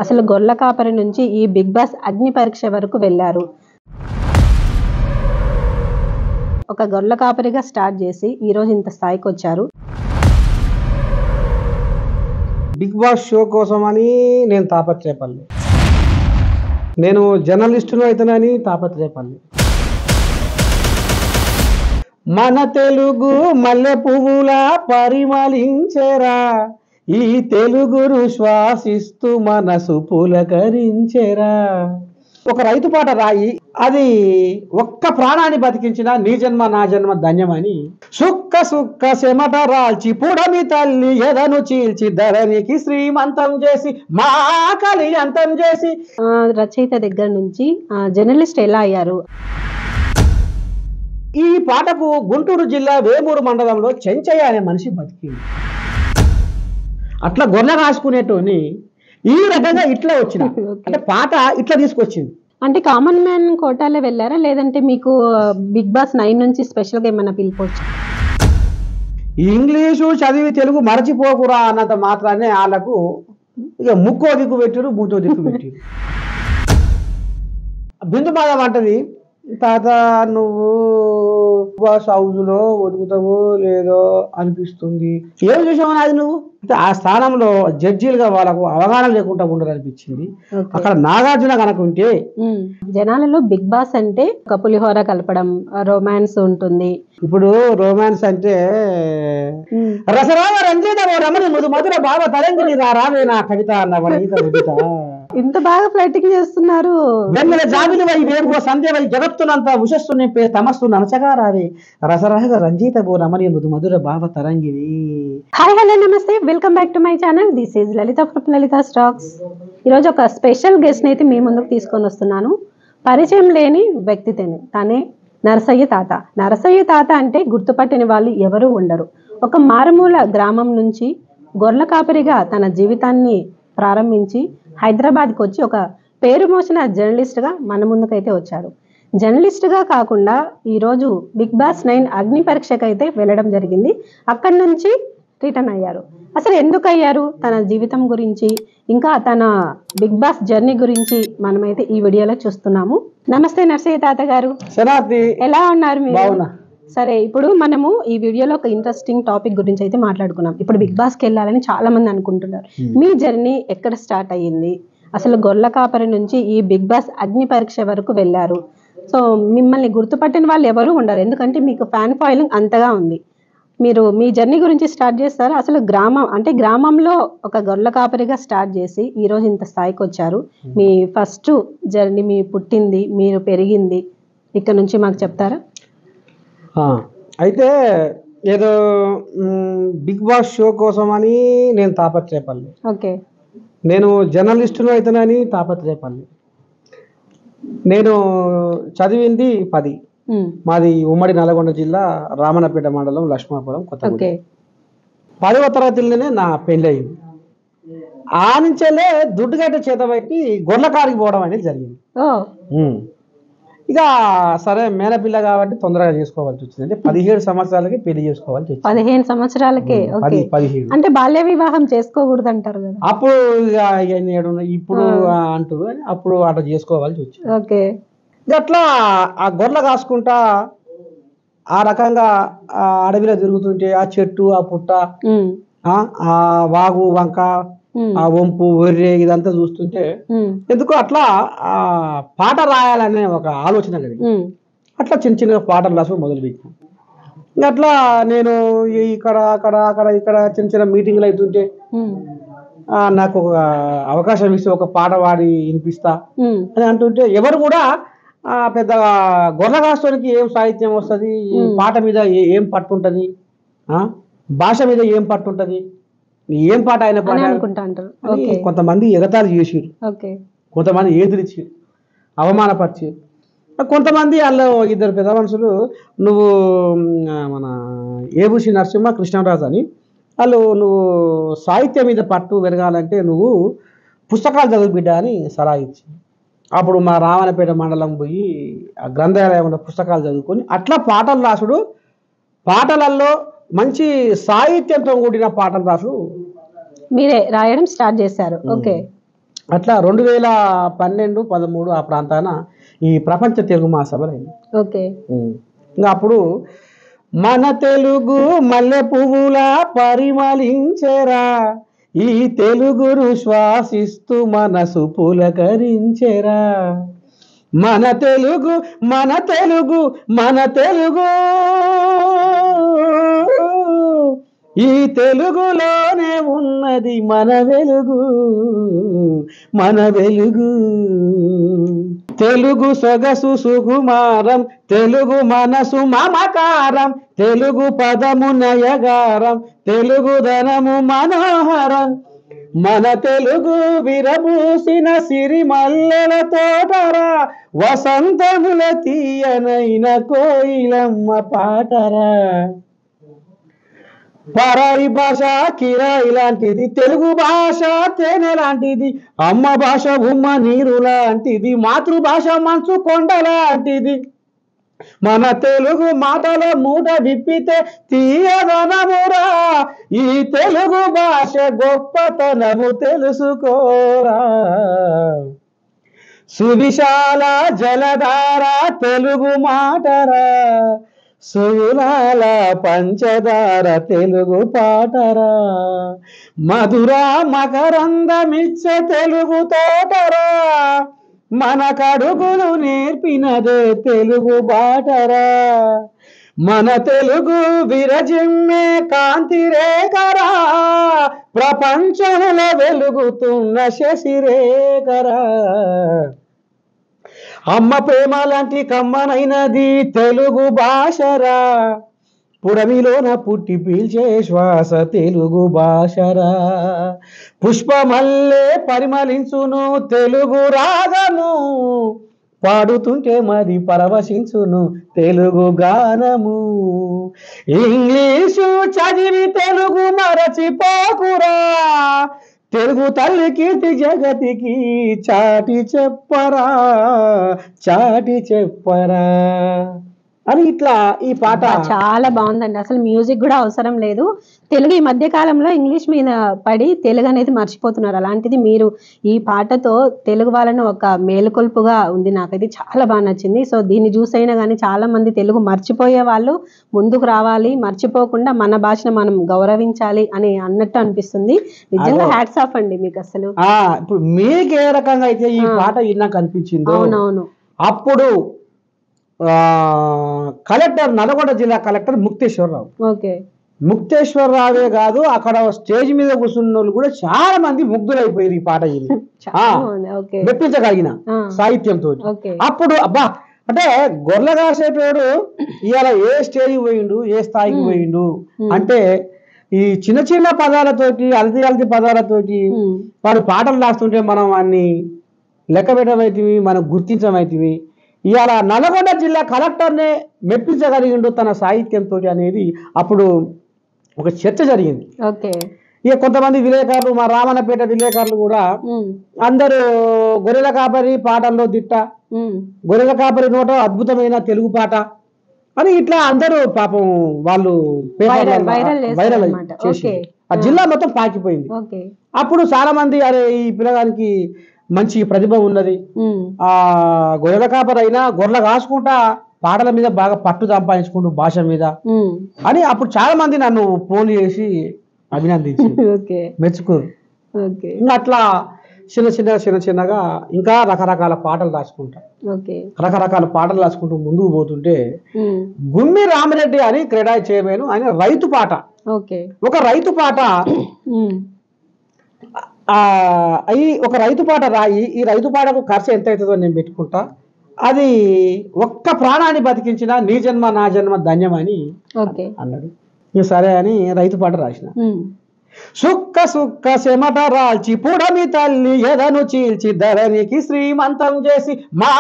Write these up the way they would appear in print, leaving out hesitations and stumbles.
అసలు గొర్ల కాపరి నుంచి ఈ బిగ్ బాస్ అగ్ని పరీక్ష వరకు వెళ్ళారు. ఒక గొర్ల కాపరిగా స్టార్ట్ చేసి ఈ రోజు ఇంత స్థాయికి వచ్చారు. బిగ్ బాస్ షో కోసమని నేను తాపత్రయపల్లి, నేను జర్నలిస్టును అయితేనని తాపత్రయపల్లి. మన తెలుగు మల్లె పువ్వులా పరిమళించెరా, ఈ తెలుగును శ్వాసిస్తూ మనసు పులకరించెరా. ఒక రైతు పాట రాయి, అది ఒక్క ప్రాణాన్ని బతికించిన నీ జన్మ నా జన్మ ధన్యమని. సుక్క సుక్క చెమట రాల్చి పుడమి తల్లి ఎదను చీల్చి ధరణికి శ్రీమంతం చేసి మా ఆకలి అంతం చేసి. రచయిత దగ్గర నుంచి జర్నలిస్ట్ ఎలా అయ్యారు? ఈ పాటకు గుంటూరు జిల్లా వేమూరు మండలంలో చెంచయ్య అనే మనిషి బతికింది. అట్లా గొర్రె రాసుకునేటోని ఈ రకంగా ఇట్లా వచ్చిన అంటే పాట ఇట్లా తీసుకొచ్చింది. అంటే కామన్ మ్యాన్ కోటాలో వెళ్ళారా, లేదంటే మీకు బిగ్ బాస్ 9 నుంచి స్పెషల్గా ఏమైనా పిలుపువచ్చు? ఇంగ్లీషు చదివి తెలుగు మరచిపోకురా అన్నంత మాత్రాన్ని వాళ్ళకు ఇక ముక్కో దిక్కు పెట్టారు, మూతో దిక్కు పెట్టారు. బిందు బాధ అంటది, తాత నువ్వు హౌస్లో ఒదుగుతావో లేదో అనిపిస్తుంది. ఏం చేసావు అది నువ్వు? ఆ స్థానంలో జడ్జీలుగా వాళ్ళకు అవగాహన లేకుండా ఉండరు అనిపించింది. అక్కడ నాగార్జున కనుక ఉంటే. జనాలలో బిగ్ బాస్ అంటే ఒక పులిహోర కలపడం, రొమాన్స్ ఉంటుంది. ఇప్పుడు రొమాన్స్ అంటే రసరామ రంజిత రమణి ముదు మధుర భావ తరంగిణి రావే నా కవిత అన్న ఇంత బాగా ఫ్లైటింగ్ చేస్తున్నారు. సంధ్యవై జగత్తునంత ఉషస్సు నింపే తమస్సు నమచగా రావే రసరాగ రంజిత బో రమణి ముదు మధుర భావ తరంగిణి. హాయ్ హలో నమస్తే, welcome back to my channel. This is Lalitha from Lalitha stocks. ఈరోజు ఒక స్పెషల్ గెస్ట్ అయితే మీ ముందుకు తీసుకొని వస్తున్నాను. పరిచయం లేని వ్యక్తి తనే నరసయ్య తాత. నరసయ్య తాత అంటే గుర్తుపట్టిన వాళ్ళు ఎవరు ఉండరు. ఒక మారుమూల గ్రామం నుంచి గొర్రెల కాపరిగా తన జీవితాన్ని ప్రారంభించి హైదరాబాద్కి వచ్చి ఒక పేరు మోసిన జర్నలిస్ట్గా మన ముందుకైతే వచ్చారు. జర్నలిస్ట్గా కాకుండా ఈరోజు బిగ్ బాస్ 9 అగ్ని పరీక్షకైతే వెళ్ళడం జరిగింది. అక్కడి నుంచి రిటర్న్ అయ్యారు. అసలు ఎందుకు అయ్యారు, తన జీవితం గురించి, ఇంకా తన బిగ్ బాస్ జర్నీ గురించి మనమైతే ఈ వీడియోలో చూస్తున్నాము. నమస్తే నరసయ్య తాత గారు, ఎలా ఉన్నారు మీరు? సరే, ఇప్పుడు మనము ఈ వీడియోలో ఒక ఇంట్రెస్టింగ్ టాపిక్ గురించి అయితే మాట్లాడుకున్నాం. ఇప్పుడు బిగ్ బాస్కి వెళ్ళాలని చాలా మంది అనుకుంటున్నారు. మీ జర్నీ ఎక్కడ స్టార్ట్ అయ్యింది? అసలు గొర్రెల కాపరి నుంచి ఈ బిగ్ బాస్ అగ్ని పరీక్ష వరకు వెళ్ళారు. సో మిమ్మల్ని గుర్తుపట్టిన వాళ్ళు ఎవరు ఉండరు, ఎందుకంటే మీకు ఫ్యాన్ ఫాలోయింగ్ అంతగా ఉంది. మీరు మీ జర్నీ గురించి స్టార్ట్ చేస్తారు. అసలు గ్రామంలో ఒక గొర్రెల కాపరిగా స్టార్ట్ చేసి ఈరోజు ఇంత స్థాయికి వచ్చారు. మీ ఫస్ట్ జర్నీ, మీ పుట్టింది, మీరు పెరిగింది ఇక్కడ నుంచి మాకు చెప్తారా? అయితే ఏదో బిగ్ బాస్ షో కోసమని నేను తాపత్రయపల్లి, ఓకే, నేను జర్నలిస్టును అయితేనని తాపత్రయపల్లి. నేను చదివింది 10. మాది ఉమ్మడి నల్గొండ జిల్లా రామన్నపేట మండలం లక్ష్మాపురం కొత్తగూడెం. 10వ తరగతిలోనే నా పెళ్ళి అయింది. ఆ నుంచేలే దుడ్డుగడ్డ చేత పెట్టి గొర్రెకాడికి పోవడం అనేది జరిగింది. ఇక సరే మేనపిల్ల కాబట్టి తొందరగా చేసుకోవాల్సి వచ్చింది. అంటే 17 సంవత్సరాలకి పెళ్లి చేసుకోవాల్సి వచ్చింది. 15 సంవత్సరాలకే? 17 అంటే బాల్య వివాహం చేసుకోకూడదు అంటారు కదా. అప్పుడు ఇప్పుడు అంటారు, అప్పుడు అట్లా చేసుకోవాల్సి వచ్చింది. ఓకే, అట్లా ఆ గొర్రెలు కాసుకుంటా ఆ రకంగా ఆ అడవిలో తిరుగుతుంటే ఆ చెట్టు, ఆ పుట్ట, ఆ వాగు వంక, ఆ వంపు ఒర్రె ఇదంతా చూస్తుంటే ఎందుకో అట్లా ఆ పాట రాయాలనే ఒక ఆలోచన కలిగింది. అట్లా చిన్న చిన్నగా పాటలు రాసి మొదలుపెట్టాను. అట్లా నేను ఇక్కడ అక్కడ అక్కడ ఇక్కడ చిన్న చిన్న మీటింగ్లు అవుతుంటే నాకు ఒక అవకాశం ఇస్తే ఒక పాట పాడి వినిపిస్తా అని అంటుంటే ఎవరు కూడా పెద్దగా గొర్రె కాస్తానికి ఏం సాహిత్యం వస్తుంది, పాట మీద ఏం పట్టుంటది, భాష మీద ఏం పట్టుంటది, ఏం పాట ఆయన పాట అనుకుంటారు. కొంతమంది ఎగతాళి చేసిరు, కొంతమంది ఎదురిచ్చి అవమానపరిచి, కొంతమంది వాళ్ళు 2 పెద్ద మనుషులు నువ్వు మన ఏబుసి నరసింహ కృష్ణరాజు అని వాళ్ళు నువ్వు సాహిత్యం మీద పట్టు పెరగాలంటే నువ్వు పుస్తకాలు చదువు బిడ్డ అని సలహా ఇచ్చి, అప్పుడు మా రామన్నపేట మండలం పోయి ఆ గ్రంథాలయంలో పుస్తకాలు చదువుకొని అట్లా పాటలు రాసుడు, పాటలలో మంచి సాహిత్యంతో కూడిన పాటలు రాసుడు మీరే రాయడం స్టార్ట్ చేశారు. ఓకే, అట్లా 2012, 13 ఆ ప్రాంతాన ఈ ప్రపంచ తెలుగు మహాసభలు అయింది. ఓకే. ఇంకా అప్పుడు మన తెలుగు మల్లె పువ్వులా పరిమళించెరా, ఈ తెలుగును శ్వాసిస్తూ మనసు పులకరించెరా, మన తెలుగు మన తెలుగు మన తెలుగు, ఈ తెలుగులోనే ఉన్నది మన వెలుగు మన వెలుగు. తెలుగు సొగసు సుకుమారం, తెలుగు మనసు మమకారం, తెలుగు పదము నయగారం, తెలుగు ధనము మనోహరం, మన తెలుగు విరబూసిన సిరిమల్లెల తోటరా, వసంతముల తీయనైన కోయిలమ్మ పాటరా. పరాయి భాష కిరాయి లాంటిది, తెలుగు భాష తేనె లాంటిది, అమ్మ భాష ఉమ్మ నీరు లాంటిది, మాతృభాష మంచు కొండ లాంటిది, మన తెలుగు మాటల మూట విప్పితే తీయదనమురా, ఈ తెలుగు భాష గొప్పతనము తెలుసుకోరా. సువిశాల జలధార తెలుగు మాటరా, సుగుణాల పంచదార తెలుగు పాటరా, మధుర మకరందమిచ్చ తెలుగు తోటరా, మన కడుగులు నేర్పినదే తెలుగు బాటరా, మన తెలుగు విరజిమ్మే కాంతి రేఖరా, ప్రపంచంలో వెలుగుతున్న శశిరేఖరా. అమ్మ ప్రేమ లాంటి కమ్మనైనది తెలుగు భాషరా, పుడమిలోన పుట్టి పీల్చే శ్వాస తెలుగు భాషరా, పుష్పమల్లే పరిమళించును తెలుగు రాగము, పాడుతుంటే మరి పరవశించును తెలుగు గానము, ఇంగ్లీషు చదివి తెలుగు మరచిపోకురా, తెలుగు తల్లి కీర్తి జగతికి చాటి చెప్పరా చాటి చెప్పరా అని ఇట్లా ఈ పాట చాలా బాగుందండి. అసలు మ్యూజిక్ కూడా అవసరం లేదు. తెలుగు ఈ మధ్య కాలంలో ఇంగ్లీష్ మీద పడి తెలుగు అనేది మర్చిపోతున్నారు. అలాంటిది మీరు ఈ పాటతో తెలుగు వాళ్ళని ఒక మేలుకొల్పుగా ఉంది. నాకైతే చాలా బాగా నచ్చింది. సో దీన్ని చూసైనా కానీ చాలా మంది తెలుగు మర్చిపోయే వాళ్ళు ముందుకు రావాలి, మర్చిపోకుండా మన భాషను మనం గౌరవించాలి అని అన్నట్టు అనిపిస్తుంది. నిజంగా హ్యాట్స్ ఆఫ్ అండి మీకు. అసలు ఇప్పుడు మీకు ఏ రకంగా అయితే ఈ పాట విన్నాక అనిపించింది. అవునవును. అప్పుడు కలెక్టర్, నల్గొండ జిల్లా కలెక్టర్ ముక్తేశ్వరరావు. ఓకే. ముక్తేశ్వరరావే కాదు, అక్కడ స్టేజ్ మీద కూర్చున్న వాళ్ళు కూడా చాలా మంది ముగ్ధులైపోయారు ఈ పాట విని, మెప్పించగలిగిన సాహిత్యంతో. అప్పుడు అబ్బా అంటే గొర్రె కాసేటోడు ఇవాళ ఏ స్టేజ్కి పోయిండు, ఏ స్థాయికి పోయిండు అంటే ఈ చిన్న చిన్న పదాలతోటి, అలతి అలతి పదాలతోటి వాడు పాటలు రాస్తుంటే మనం వాడిని లెక్క పెట్టమైతివి, మనం గుర్తించమైతివి. ఇవాళ నల్గొండ జిల్లా కలెక్టర్నే మెప్పించగలిగిండు తన సాహిత్యంతో అనేది అప్పుడు ఒక చర్చ జరిగింది. ఇక కొంతమంది విలేకరులు, మా రామన్నపేట విలేకరులు కూడా అందరూ గొర్రెల కాపరి పాటల్లో దిట్ట, గొర్రెల కాపరి నోట అద్భుతమైన తెలుగు పాట అని ఇట్లా అందరూ పాపం వాళ్ళు వైరల్ చేసి ఆ జిల్లా మొత్తం పాకిపోయింది. అప్పుడు చాలా మంది అరే ఈ పిల్లగానికి మంచి ప్రతిభ ఉన్నది, ఆ గొర్రెల కాపరి అయినా గొర్రెల కాసుకుంటా పాటల మీద బాగా పట్టు సంపాదించుకుంటూ భాష మీద అని అప్పుడు చాలా మంది నన్ను ఫోన్ చేసి అభినందించి మెచ్చుకోరు. ఇంకా అట్లా చిన్నగా ఇంకా రకరకాల పాటలు రాసుకుంటా, రకరకాల పాటలు రాసుకుంటూ ముందుకు పోతుంటే గుమ్మి రామిరెడ్డి అని క్రీడా చైర్మన్ ఆయన రైతు పాట, ఒక రైతు పాట ఒక రైతు పాట రాయి, ఈ రైతు పాటకు ఖర్చు ఎంత అవుతుందో నేను పెట్టుకుంటా, అది ఒక్క ప్రాణాన్ని బతికించిన నీ జన్మ నా జన్మ ధన్యమని అన్నాడు. సరే అని రైతు పాట రాసిన. సుక్క సుక్క చెమట రాల్చి పుడమి తల్లి ఎదను చీల్చి ధరణికి శ్రీమంతం చేసి మా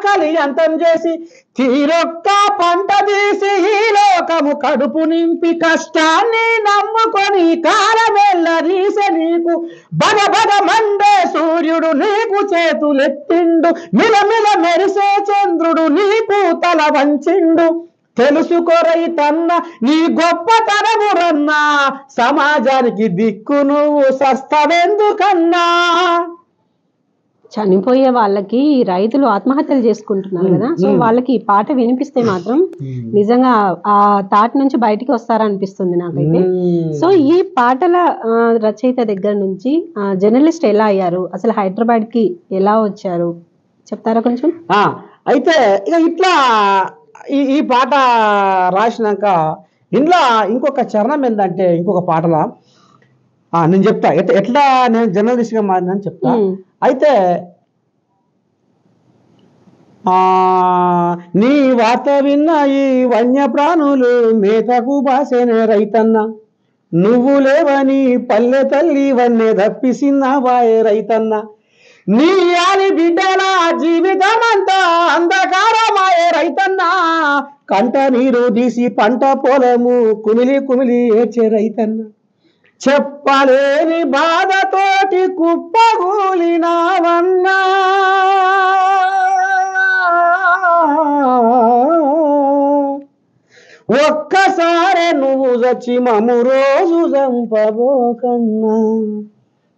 కలియంతం చేసి తీరొక్క పంట తీసి ఈ లోకము కడుపు నింపి కష్టాన్ని నమ్ముకొని కాలమెల్లరీసె నీకు బగబగ మండే సూర్యుడు నీకు చేతులెత్తిండు, మిలమిల మెరిసే చంద్రుడు నీకు తల వంచిండు, తెలుసుకోరై తన్న నీ గొప్పతనము రన్నా, సమాజానికి దిక్కు నువ్వు సస్తవెందుకన్నా. చనిపోయే వాళ్ళకి రైతులు ఆత్మహత్యలు చేసుకుంటున్నారు కదా, సో వాళ్ళకి ఈ పాట వినిపిస్తే మాత్రం నిజంగా ఆ తాటి నుంచి బయటికి వస్తారనిపిస్తుంది నాకైతే. సో ఈ పాటల రచయిత దగ్గర నుంచి జర్నలిస్ట్ ఎలా అయ్యారు, అసలు హైదరాబాద్ కి ఎలా వచ్చారు చెప్తారా కొంచెం? అయితే ఇక ఇట్లా ఈ పాట రాసినాక ఇంట్లో ఇంకొక చరణం ఏంటంటే, ఇంకొక పాటలా నేను చెప్తా ఎట్లా నేను జర్నలిస్ట్ గా మారినని చెప్తా. అయితే నీ వార్త విన్న ఈ వన్య ప్రాణులు మేతకు బాసేనే రైతన్న, నువ్వు లేవని పల్లె తల్లి వన్నే తప్పిసిన్న వాయే రైతన్న, నీ ఆలి బిడ్డల జీవితమంతా అంధకారమాయే రైతన్న, కంట నీరు తీసి పంట పొలము కుమిలి కుమిలి ఏడ్చే రైతన్న, చెప్పలేని బాధతోటి కుప్పగూలినావన్నా, ఒక్కసారి నువ్వు చచ్చి మము రోజు చంపబోకన్నా.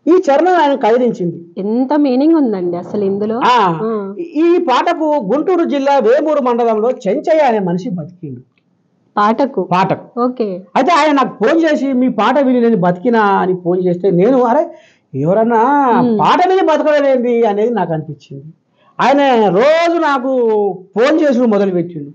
ఈ చరణం ఆయన కదిలించింది. ఎంత మీనింగ్ ఉందండి అసలు ఇందులో. ఈ పాటకు గుంటూరు జిల్లా వేమూరు మండలంలో చెంచయ్య అనే మనిషి బతికిండు. పాటకు ఓకే. అయితే ఆయన నాకు ఫోన్ చేసి మీ పాట విని నేను బతికినా అని ఫోన్ చేస్తే నేను అరే ఎవరన్నా పాట విని బతకలేదేంటి అనేది నాకు అనిపించింది. ఆయన రోజు నాకు ఫోన్ చేసి మొదలు పెట్టిండు.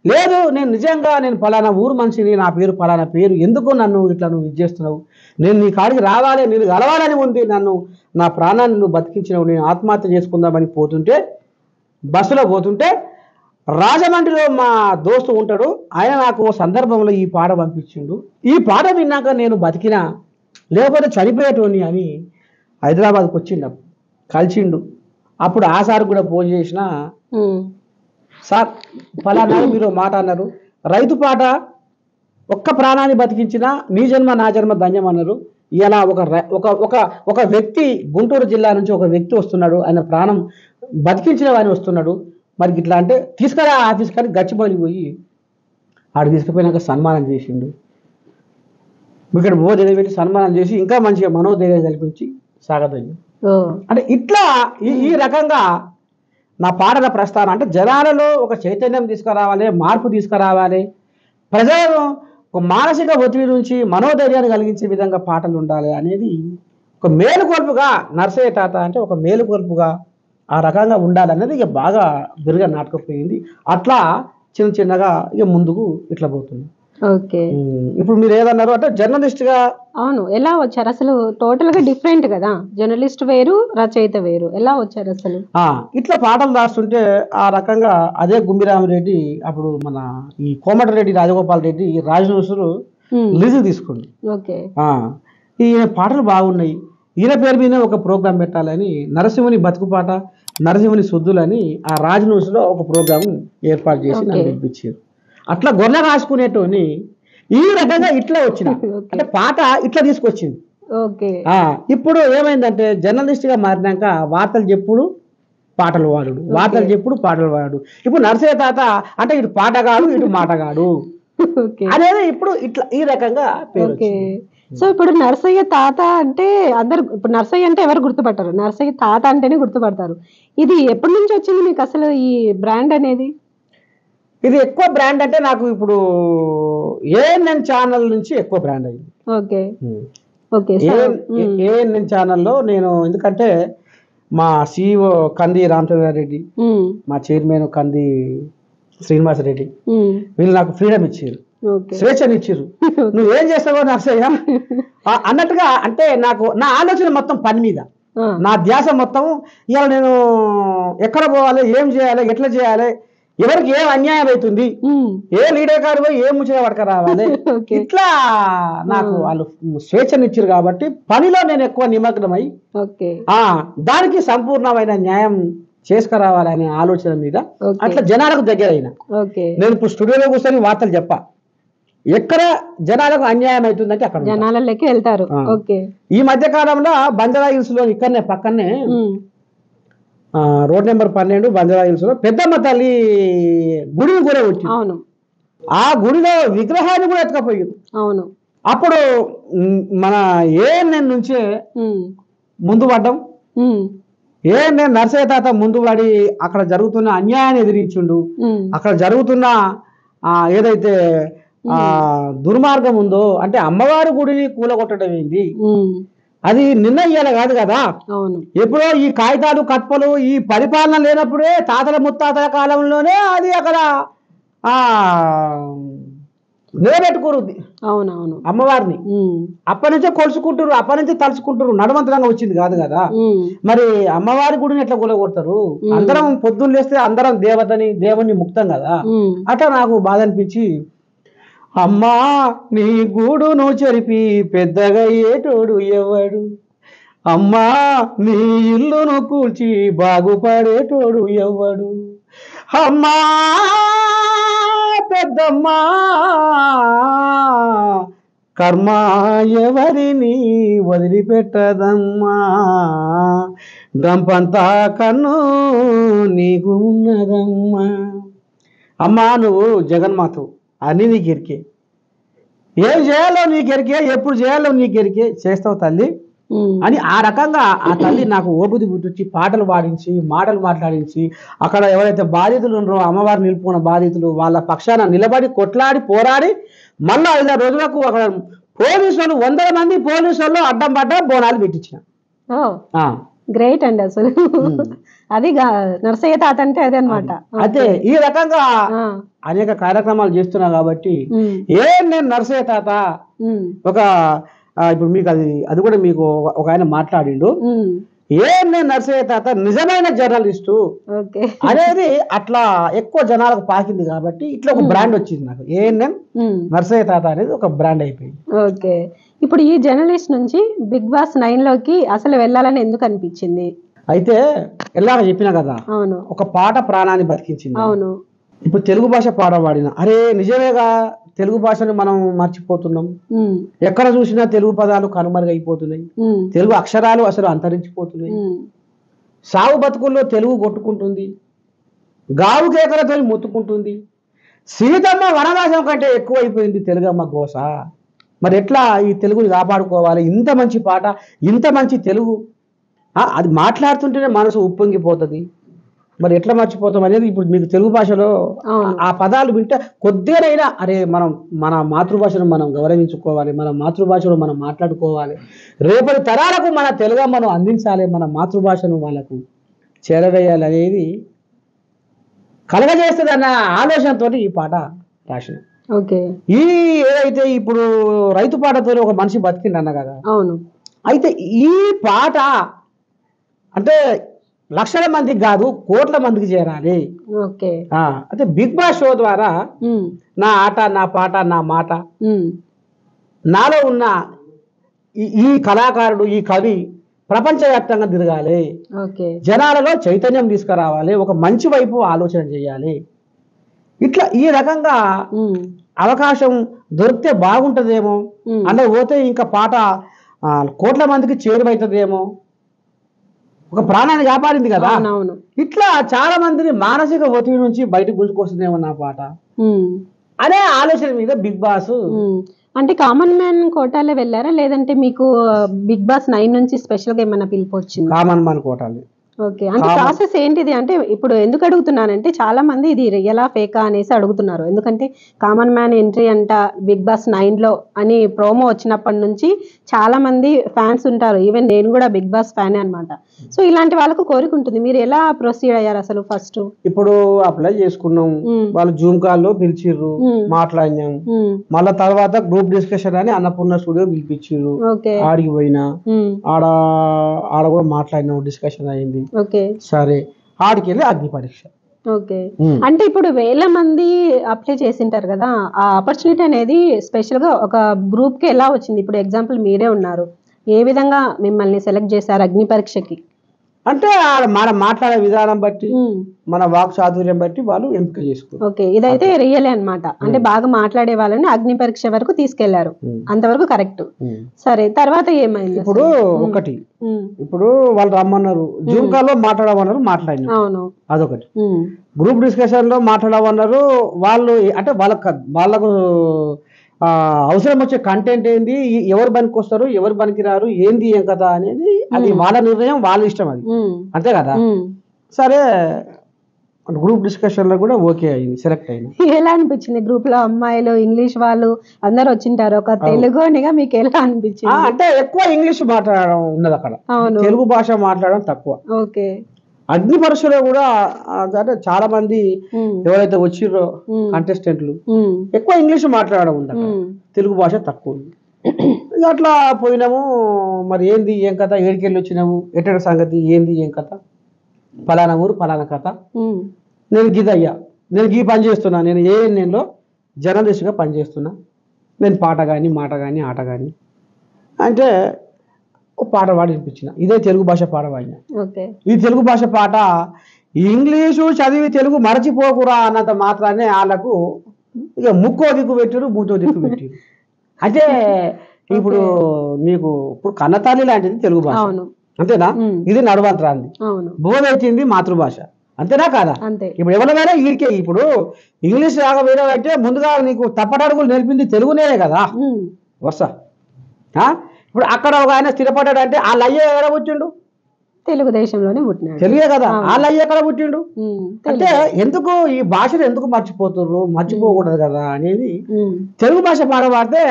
లేదు నేను నిజంగా నేను పలానా ఊరు మనిషిని, నా పేరు పలానా పేరు, ఎందుకు నన్ను ఇట్లా నువ్వు ఇది చేస్తున్నావు, నేను నీ కాడికి రావాలి, నేను కలవాలని ఉంది, నన్ను నా ప్రాణాన్ని నువ్వు బతికించినావు, నేను ఆత్మహత్య చేసుకుందామని పోతుంటే బస్సులో పోతుంటే రాజమండ్రిలో మా దోస్తు ఉంటాడు, ఆయన నాకు ఓ సందర్భంలో ఈ పాట పంపించిండు. ఈ పాట విన్నాక నేను బతికినా లేకపోతే చనిపోయేటోని అని హైదరాబాద్కి వచ్చిండు, కలిసిండు. అప్పుడు ఆ సార్ కూడా ఫోన్ చేసిన, సార్ ఫలానా మీరు మాట అన్నారు, రైతు పాట ఒక్క ప్రాణాన్ని బతికించినా నీ జన్మ నా జన్మ ధన్యం అన్నారు. ఇలా ఒక వ్యక్తి గుంటూరు జిల్లా నుంచి ఒక వ్యక్తి వస్తున్నాడు, ఆయన ప్రాణం బతికించిన వాడిని వస్తున్నాడు, మరి ఇట్లా అంటే తీసుకురా ఆఫీస్ కానీ గచ్చిబౌలికి పోయి ఆడు తీసుకుపోయినాక సన్మానం చేసిండు. ఇక్కడ మోదీ పెట్టి సన్మానం చేసి ఇంకా మంచిగా మనోధైర్యం కల్పించి సాగదయ్యి. అంటే ఇట్లా ఈ రకంగా నా పాటల ప్రస్థానం అంటే జనాలలో ఒక చైతన్యం తీసుకురావాలి, మార్పు తీసుకురావాలి, ప్రజలను ఒక మానసిక ఒత్తిడి నుంచి మనోధైర్యాన్ని కలిగించే విధంగా పాటలు ఉండాలి అనేది ఒక మేలుకొల్పుగా నర్సయ్య తాత అంటే ఒక మేలుకొల్పుగా ఆ రకంగా ఉండాలనేది ఇక బాగా బిరుగా నాటుకుపోయింది. అట్లా చిన్న చిన్నగా ఇక ముందుకు ఇట్లా పోతుంది. ఓకే. ఇప్పుడు మీరు ఏదన్నారు అంటే జర్నలిస్ట్ గా. అవును, ఎలా వచ్చారు అసలు? టోటల్ గా డిఫరెంట్ కదా, జర్నలిస్ట్ వేరు రచయిత వేరు, ఎలా వచ్చారు అసలు? ఇట్లా పాటలు రాస్తుంటే ఆ రకంగా అదే గుమ్మిరామిరెడ్డి అప్పుడు మన ఈ కోమటిరెడ్డి రాజగోపాల్ రెడ్డి రాజనూసులు లీజు తీసుకుంది. ఓకే. ఈయన పాటలు బాగున్నాయి, ఈయన పేరు మీద ఒక ప్రోగ్రాం పెట్టాలని నరసింహుని బతుకుపాట, నరసింహుని శుద్ధులని ఆ రాజనూసులో ఒక ప్రోగ్రాం ఏర్పాటు చేసి నాకు పంపించారు. అట్లా గొర్రె రాసుకునేటోని ఈ రకంగా ఇట్లా వచ్చిన అంటే పాట ఇట్లా తీసుకొచ్చింది. ఇప్పుడు ఏమైందంటే జర్నలిస్ట్ గా మారినాక వార్తలు చెప్పుడు పాటలు వాడు, వార్తలు చెప్పుడు పాటలు వాడు. ఇప్పుడు నర్సయ్య తాత అంటే ఇటు పాటగాడు ఇటు మాటగాడు అనేది ఇప్పుడు ఇట్లా ఈ రకంగా పేరు. సో ఇప్పుడు నర్సయ్య తాత అంటే అందరు, ఇప్పుడు నర్సయ్య అంటే ఎవరు గుర్తుపట్టారు, నర్సయ్య తాత అంటేనే గుర్తుపడతారు. ఇది ఎప్పటి నుంచి వచ్చింది మీకు అసలు ఈ బ్రాండ్ అనేది? ఇది ఎక్కువ బ్రాండ్ అంటే నాకు ఇప్పుడు ఏఎన్ఎన్ ఛానల్ నుంచి ఎక్కువ బ్రాండ్ అయింది. Okay okay. ఏఎన్ఎన్ ఛానల్లో నేను, ఎందుకంటే మా సిఇఓ కంది రామచంద్రారెడ్డి, మా చైర్మన్ కంది శ్రీనివాసరెడ్డి, వీళ్ళు నాకు ఫ్రీడమ్ ఇచ్చారు, స్వేచ్ఛనిచ్చారు. నువ్వేం చేస్తావో నర్సయ్య అన్నట్టుగా. అంటే నాకు నా ఆలోచన మొత్తం పని మీద, నా ధ్యాస మొత్తం ఇవాళ నేను ఎక్కడ పోవాలి, ఏం చేయాలి, ఎట్లా చేయాలి, ఎవరికి ఏం అన్యాయం అవుతుంది, ఏ లీడర్ కాదు పోయి ఏ ముచ్చట పడక రావాలి, ఇట్లా నాకు వాళ్ళు స్వేచ్ఛనిచ్చారు. కాబట్టి పనిలో నేను ఎక్కువ నిమగ్నమై దానికి సంపూర్ణమైన న్యాయం చేసుకురావాలనే ఆలోచన మీద అట్లా జనాలకు దగ్గర అయినా. నేను ఇప్పుడు స్టూడియోలో కూర్చొని వార్తలు చెప్పా, ఎక్కడ జనాలకు అన్యాయం అవుతుందంటే అక్కడ జనాలకి వెళ్తారు. ఈ మధ్య కాలంలో బంజారా హిల్స్ లో ఇక్కడనే పక్కనే రోడ్ నెంబర్ 12 బంజారా హిల్స్ లో పెద్దమ్మ తల్లి గుడి కూడా వచ్చింది. అవును, ఆ గుడిలో విగ్రహాన్ని కూడా ఎత్తుకపోయారు. అవును, అప్పుడు మన ఏఎన్ఎన్ నుంచే ముందు పడ్డం, నేను నర్సయ్య తాత ముందు పడి అక్కడ జరుగుతున్న అన్యాయాన్ని ఎదిరించుండు. అక్కడ జరుగుతున్న ఏదైతే దుర్మార్గం ఉందో, అంటే అమ్మవారి గుడిని కూలగొట్టడం ఏంది, అది నిన్న ఇయ్యాల కాదు కదా. ఎప్పుడో ఈ కాగితాలు కప్పలు ఈ పరిపాలన లేనప్పుడే తాతల ముత్తాతల కాలంలోనే అది అక్కడ నిలబెట్టుకోరు అవునవును అమ్మవారిని. అప్పటి నుంచే కొలుసుకుంటారు, అప్పటి నుంచే తలుచుకుంటారు, నడవంతరంగా వచ్చింది కాదు కదా. మరి అమ్మవారి గుడిని ఎట్లా కూలగొడతారు? అందరం పొద్దున్న లేస్తే అందరం దేవుని ముక్తం కదా. అట్లా నాకు బాధ అనిపించి, అమ్మా నీ గూడును చెరిపి పెద్దగా ఏటోడు ఎవడు, అమ్మా నీ ఇల్లును కూల్చి బాగుపడేటోడు ఎవడు, అమ్మా పెద్దమ్మా కర్మ ఎవరిని వదిలిపెట్టదమ్మా, గంపంతా కన్ను నీకు ఉన్నదమ్మా. అమ్మా నువ్వు జగన్మాతవు, అన్నీ నీకు ఎరికే, ఏం చేయాలో నీకు ఎరికే, ఎప్పుడు చేయాలో నీకు ఎరికే, చేస్తావు తల్లి అని ఆ రకంగా ఆ తల్లి నాకు ఓబుది పుట్టించి పాటలు పాడించి మాటలు మాట్లాడించి అక్కడ ఎవరైతే బాధితులు ఉన్నారో అమ్మవారు నిలుపుకున్న బాధితులు వాళ్ళ పక్షాన నిలబడి కొట్లాడి పోరాడి మళ్ళా 5 రోజులకు అక్కడ పోలీసులు 100 మంది పోలీసులు అడ్డం పడ్డ బోనాలు పెట్టించిన. గ్రేట్ అండి అసలు. అది నర్సయ్య తాత అంటే అదే అనమాట. అదే ఈ రకంగా అనేక కార్యక్రమాలు చేస్తున్నా కాబట్టి నేను నర్సయ్య తాత ఒక ఇప్పుడు మీకు అది కూడా మీకు ఒక ఆయన మాట్లాడిండు, నేను నర్సయ్య తాత నిజమైన జర్నలిస్టు అనేది అట్లా ఎక్కువ జనాలకు పాకింది కాబట్టి ఇట్లా ఒక బ్రాండ్ వచ్చింది నాకు. ఏఎన్ఎం నర్సయ్య తాత అనేది ఒక బ్రాండ్ అయిపోయింది. ఓకే, ఇప్పుడు ఈ జర్నలిస్ట్ నుంచి బిగ్ బాస్ 9 లోకి అసలు వెళ్ళాలని ఎందుకు అనిపించింది? అయితే ఎలాగ చెప్పినా కదా, అవును, ఒక పాట ప్రాణాన్ని బతికించింది. అవును, ఇప్పుడు తెలుగు భాష పాట పాడిన అరే నిజమేగా, తెలుగు భాషను మనం మర్చిపోతున్నాం, ఎక్కడ చూసినా తెలుగు పదాలు కనుమరుగైపోతున్నాయి, తెలుగు అక్షరాలు అసలు అంతరించిపోతున్నాయి, సాగు బతుకుల్లో తెలుగు కొట్టుకుంటుంది, గావు కేకలతో మొత్తుకుంటుంది, సీతమ్మ వనవాసం కంటే ఎక్కువైపోయింది తెలుగమ్మ గోస. మరి ఎట్లా ఈ తెలుగుని కాపాడుకోవాలి? ఇంత మంచి పాట, ఇంత మంచి తెలుగు, అది మాట్లాడుతుంటేనే మనసు ఉప్పొంగిపోతుంది, మరి ఎట్లా మర్చిపోతాం అనేది ఇప్పుడు మీకు తెలుగు భాషలో ఆ పదాలు వింటే కొద్దిగానైనా అరే మనం మన మాతృభాషను మనం గౌరవించుకోవాలి, మన మాతృభాషలో మనం మాట్లాడుకోవాలి, రేపటి తరాలకు మన తెలుగమ్మను అందించాలి, మన మాతృభాషను వాళ్ళకు చేరవేయాలి అనేది కలగజేస్తుంది అన్న ఆలోచనతో ఈ పాట రాసిన. ఓకే, ఈ ఏదైతే ఇప్పుడు రైతు పాటతో ఒక మనిషి బతికిండి అన్న కదా, అవును, అయితే ఈ పాట అంటే లక్షల మందికి కాదు కోట్ల మందికి చేరాలి. అయితే బిగ్ బాస్ షో ద్వారా నా ఆట, నా పాట, నా మాట, నాలో ఉన్న ఈ కళాకారుడు, ఈ కవి ప్రపంచవ్యాప్తంగా తిరగాలి, జనాలలో చైతన్యం తీసుకురావాలి, ఒక మంచి వైపు ఆలోచన చేయాలి. ఇట్లా ఈ రకంగా అవకాశం దొరికితే బాగుంటదేమో, అంటే పోతే ఇంకా పాట కోట్ల మందికి చేరువైతుందేమో, ఒక ప్రాణాన్ని కాపాడింది కదా. ఇట్లా చాలా మందిని మానసిక ఒత్తిడి నుంచి బయటకు గుంజుకొస్తుందేమో నా పాట అనే ఆలోచన మీద బిగ్ బాస్. అంటే కామన్ మ్యాన్ కోటాలో వెళ్ళారా, లేదంటే మీకు బిగ్ బాస్ 9 నుంచి స్పెషల్ గా ఏమైనా పిలుపు వచ్చింది? కామన్ మ్యాన్ కోటాలి. ఓకే, అంటే ప్రాసెస్ ఏంటిది? అంటే ఇప్పుడు ఎందుకు అడుగుతున్నానంటే చాలా మంది ఇది రియలా ఫేకా అనేసి అడుగుతున్నారు. ఎందుకంటే కామన్ మ్యాన్ ఎంట్రీ అంట బిగ్ బాస్ 9 లో అని ప్రోమో వచ్చినప్పటి నుంచి చాలా మంది ఫ్యాన్స్ ఉంటారు, ఈవెన్ నేను కూడా బిగ్ బాస్ ఫ్యానే అనమాట. సో ఇలాంటి వాళ్ళకు కోరిక ఉంటుంది. మీరు ఎలా ప్రొసీడ్ అయ్యారు అసలు? ఫస్ట్ ఇప్పుడు అప్లై చేసుకున్నాం, వాళ్ళు జూమ్ కాల్లో పిలిచిర్రు, మాట్లాడినాం, మళ్ళా తర్వాత గ్రూప్ డిస్కషన్ అని అన్నపూర్ణ స్టూడియో పిలిపించిర్రు, ఆడికి పోయినా, ఆడ కూడా మాట్లాడినాం, డిస్కషన్ అయింది. సరే ఆడికి వెళ్ళి అగ్ని పరీక్ష. ఓకే, అంటే ఇప్పుడు వేల మంది అప్లై చేసింటారు కదా, ఆ ఆపర్చునిటీ అనేది స్పెషల్ గా ఒక గ్రూప్ కి ఎలా వచ్చింది? ఇప్పుడు ఎగ్జాంపుల్ మీరే ఉన్నారు, ఏ విధంగా మిమ్మల్ని సెలెక్ట్ చేశారు అగ్ని పరీక్షకి? అంటే మన మాట్లాడే విధానం బట్టి, మన వాక్ చాతుర్యం బట్టి వాళ్ళు ఎంపిక చేసుకోరు. ఓకే, ఇదైతే రియలే అన్నమాట. అంటే బాగా మాట్లాడే వాళ్ళని అగ్ని పరీక్ష వరకు తీసుకెళ్లారు, అంతవరకు కరెక్ట్. సరే, తర్వాత ఏమైంది? ఇప్పుడు ఒకటి, ఇప్పుడు వాళ్ళు రమ్మన్నారు, జూమ్ కాల్ లో మాట్లాడమన్నారు, మాట్లాడినారు, అవును, అదొకటి. గ్రూప్ డిస్కషన్ లో మాట్లాడమన్నారు, వాళ్ళు అంటే వాళ్ళకు అవసరం వచ్చే కంటెంట్ ఏంది, ఎవరు పనికి వస్తారు, ఎవరు పనికి రారు, ఏంది ఏం కథ అనేది అది వాళ్ళ నిర్ణయం, వాళ్ళ ఇష్టం, అది అంతే కదా. సరే గ్రూప్ డిస్కషన్ లో కూడా ఓకే అయింది, సెలెక్ట్ అయింది. ఎలా అనిపించింది? గ్రూప్ లో అమ్మాయిలు, ఇంగ్లీష్ వాళ్ళు అందరు వచ్చింటారు, ఒక తెలుగునిగా మీకు ఎలా అనిపించింది? అంటే ఎక్కువ ఇంగ్లీష్ మాట్లాడడం ఉన్నది అక్కడ, తెలుగు భాష మాట్లాడడం తక్కువ. ఓకే. అగ్ని పరీక్షలో కూడా అంటే చాలా మంది ఎవరైతే వచ్చిర్రో కంటెస్టెంట్లు ఎక్కువ ఇంగ్లీష్ మాట్లాడడం ఉంది అక్కడ, తెలుగు భాష తక్కువ ఉంది. అట్లా పోయినాము. మరి ఏంది ఏం కథ, ఏడికెళ్ళి వచ్చినాము, ఎట్టడి సంగతి, ఏంది ఏం కథ, ఫలానా ఊరు ఫలానా కథ, నేను గిదయ్యా, నేను గీ పని చేస్తున్నా, నేను ఏఎన్ఎన్లో జర్నలిస్ట్గా పనిచేస్తున్నా, నేను పాట కానీ మాట కానీ ఆట కానీ అంటే ఒక పాట పాడి వినిపించిన. ఇదే తెలుగు భాష పాట పాడిన. ఈ తెలుగు భాష పాట ఇంగ్లీషు చదివి తెలుగు మరచిపోకురా అన్నంత మాత్రాన్ని వాళ్ళకు ఇక ముక్కో దిక్కు పెట్టారు, మూతో దిక్కు పెట్టారు. అంటే ఇప్పుడు నీకు ఇప్పుడు కన్నతల్లి లాంటిది తెలుగు భాష, అంతేనా? ఇది నడవంతరాంది, బోధైతుంది మాతృభాష, అంతేనా కాదా? ఇప్పుడు ఎవరైనా వీడికే ఇప్పుడు ఇంగ్లీష్ రాకపోయినావంటే ముందుగా నీకు తప్పటడుగులు నేర్పింది తెలుగునే కదా వరుస. ఇప్పుడు అక్కడ ఒక ఆయన స్థిరపడ్డాడు అంటే వాళ్ళ అయ్య ఎక్కడ పుట్టిండు? తెలుగుదేశంలోనే పుట్టినాడు, తెలుగే కదా. వాళ్ళ అయ్య ఎక్కడ పుట్టిండు? అంటే ఎందుకు ఈ భాషను ఎందుకు మర్చిపోతుర్రు, మర్చిపోకూడదు కదా అనేది. తెలుగు భాష పాడబడితే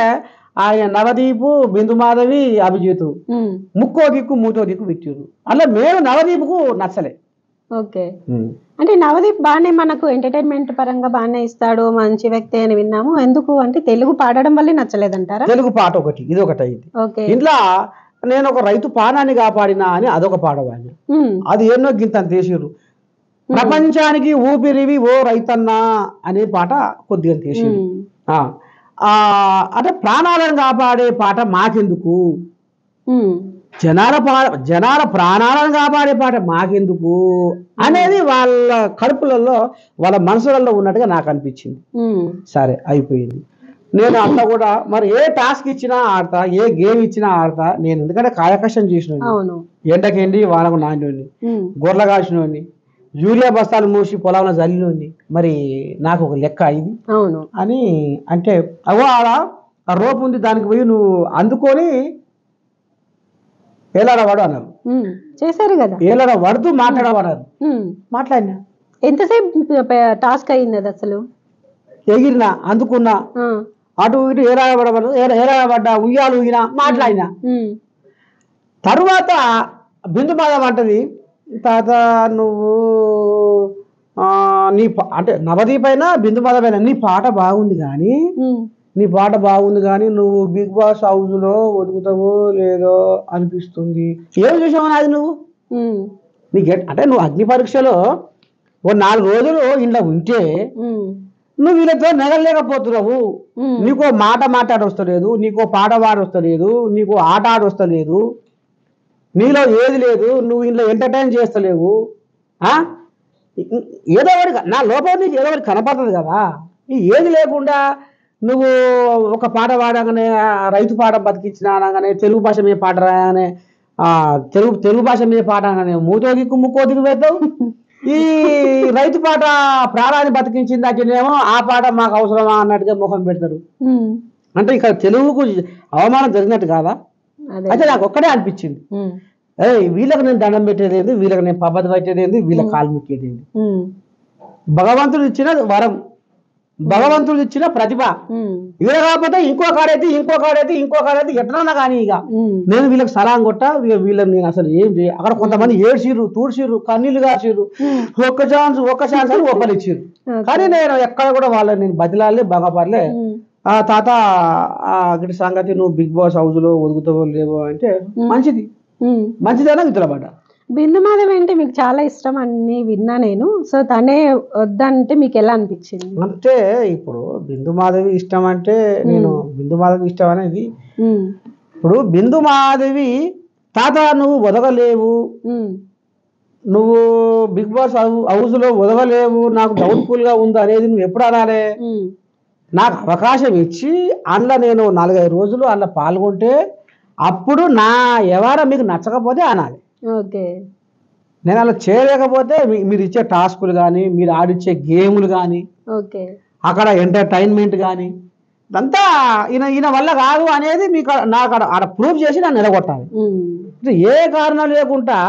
ఆయన నవదీపు, బిందుమాధవి, అభిజితు ముక్కో దిక్కు మూతో దిక్కు పెట్టారు. అలా మేము నవదీపుకు నచ్చలే. ఓకే. అంటే నవదీప్ బాగానే మనకు ఎంటర్టైన్మెంట్ పరంగా బాగానే ఇస్తాడు, మంచి వ్యక్తి అని విన్నాము. ఎందుకు అంటే తెలుగు పాడడం వల్లే నచ్చలేదంటారా? తెలుగు పాట ఒకటి, ఇది ఒకటి అయింది. ఇంట్లో నేను ఒక రైతు పానాన్ని కాపాడినా అని అదొక పాట వాడిన. అది ఎన్నో గింత తీసిరు. ప్రపంచానికి ఊపిరివి ఓ రైతన్నా అనే పాట కొద్దిగా తీసిరు. అంటే ప్రాణాలను కాపాడే పాట మాకెందుకు, జనాల ప్రాణాలను కాపాడే పాట మాకెందుకు అనేది వాళ్ళ కడుపులలో వాళ్ళ మనసులలో ఉన్నట్టుగా నాకు అనిపించింది. సరే అయిపోయింది. నేను అంతా కూడా మరి ఏ టాస్క్ ఇచ్చినా ఆడతా, ఏ గేమ్ ఇచ్చినా ఆడతా. నేను ఎందుకంటే కాయకష్టం చేసినోని, ఎండకెండి వానకు నానినోని, గొర్రెల కాసినోని, యూరియా బస్తాలు మూసి పొలంలో జల్లినోని, మరి నాకు ఒక లెక్క ఇది అని అంటే అవో ఆడ ఆ రోపు ఉంది, దానికి పోయి నువ్వు అందుకొని ఏలాడవాడు అన్నారు. చేశారు కదా, ఏలాడవాడుతూ మాట్లాడవాడారు. మాట్లాడినా. ఎంతసేపు టాస్క్ అయింది అది? అసలు ఎగిరినా, అందుకున్నా, అటు ఇటు ఏలాడబడ్డా, ఉయ్యాలు ఊగినా, మాట్లాడినా. తరువాత బిందుమాధవ్ అంటది, తాత నువ్వు నీ అంటే నవదీప్ అయినా బిందుమాధవ్ అయినా నీ పాట బాగుంది కానీ నువ్వు బిగ్ బాస్ హౌస్ లో ఒదుగుతావో లేదో అనిపిస్తుంది. ఏం చూసావు అది నువ్వు? నీకు అంటే నువ్వు అగ్ని పరీక్షలో ఓ 4 రోజులు ఇంట్లో ఉంటే నువ్వు వీళ్ళతో నెగలేకపోతున్నావు. నీకో మాట మాట్లాడొస్తలేదు, నీకో పాట పాడొస్తలేదు, నీకు ఆట ఆడొస్తలేదు, నీలో ఏది లేదు, నువ్వు ఇంట్లో ఎంటర్టైన్ చేస్తలేవు. ఏదో ఒకటి నా లోపల నీకు ఏదో ఒకటి కనపడుతుంది కదా. ఏది లేకుండా నువ్వు ఒక పాట పాడగానే రైతు పాట బతికించిన అనగానే, తెలుగు భాష మీద పాట రాగానే తెలుగు భాష మీద పాట అనగానే మూతో దిక్కు ముక్కో దిక్కు పెడతావు. ఈ రైతు పాట ప్రాణాన్ని బతికించింది అంటేనేమో ఆ పాట మాకు అవసరమా అన్నట్టుగా ముఖం పెడతారు. అంటే ఇక్కడ తెలుగుకు అవమానం జరిగినట్టు కాదా? అయితే నాకు ఒక్కడే అనిపించింది, వీళ్ళకి నేను దండం పెట్టేది ఏంది, వీళ్ళకి నేను పబ్బతి పెట్టేది ఏంది, వీళ్ళ కాలు ముక్కేది ఏంది. భగవంతుడు ఇచ్చిన వరం, భగవంతుడు ఇచ్చిన ప్రతిభ. వీళ్ళ కాకపోతే ఇంకో కాడైతే ఎట్లన్నా కానీ ఇక నేను వీళ్ళకి సలాం కొట్టా. వీళ్ళని నేను అసలు ఏం చేయ. అక్కడ కొంతమంది ఏడ్చిర్రు, తూడ్చిర్రు, కన్నీళ్లు కాచిర్రు, ఒక్క ఛాన్స్ అని ఒక్కరిచ్చిర్రు. కానీ నేను ఎక్కడ కూడా వాళ్ళని నేను బతిలాలే, బాగాపడలే. తాత అక్కడి సంగతి నువ్వు బిగ్ బాస్ హౌస్ లో ఒదుగుతావో లేవో అంటే మంచిదేనా విత్తలబడ్డా. బిందుమాధవ్ అంటే మీకు చాలా ఇష్టం అని విన్నా నేను. సో తనే వద్దంటే మీకు ఎలా అనిపించింది? అంటే ఇప్పుడు బిందుమాధవి ఇష్టం అంటే నేను బిందుమాధవి ఇష్టం అనేది, ఇప్పుడు బిందుమాధవి తాత నువ్వు వదగలేవు, నువ్వు బిగ్ బాస్ హౌస్ లో వదగలేవు, నాకు డౌట్ఫుల్ గా ఉంది అనేది నువ్వు ఎప్పుడు అనాలే? నాకు అవకాశం ఇచ్చి అందులో నేను 4-5 రోజులు అందులో పాల్గొంటే అప్పుడు నా వ్యవహారం మీకు నచ్చకపోతే అనాలి. నేను అలా చేయలేకపోతే మీరు ఇచ్చే టాస్కులు కానీ, మీరు ఆడిచ్చే గేములు కానీ, అక్కడ ఎంటర్టైన్మెంట్ కానీ అంతా ఈయన వల్ల కాదు అనేది మీకు నాకు ఆడ ప్రూవ్ చేసి నన్ను నిలగొట్టాలి. ఏ కారణం లేకుండా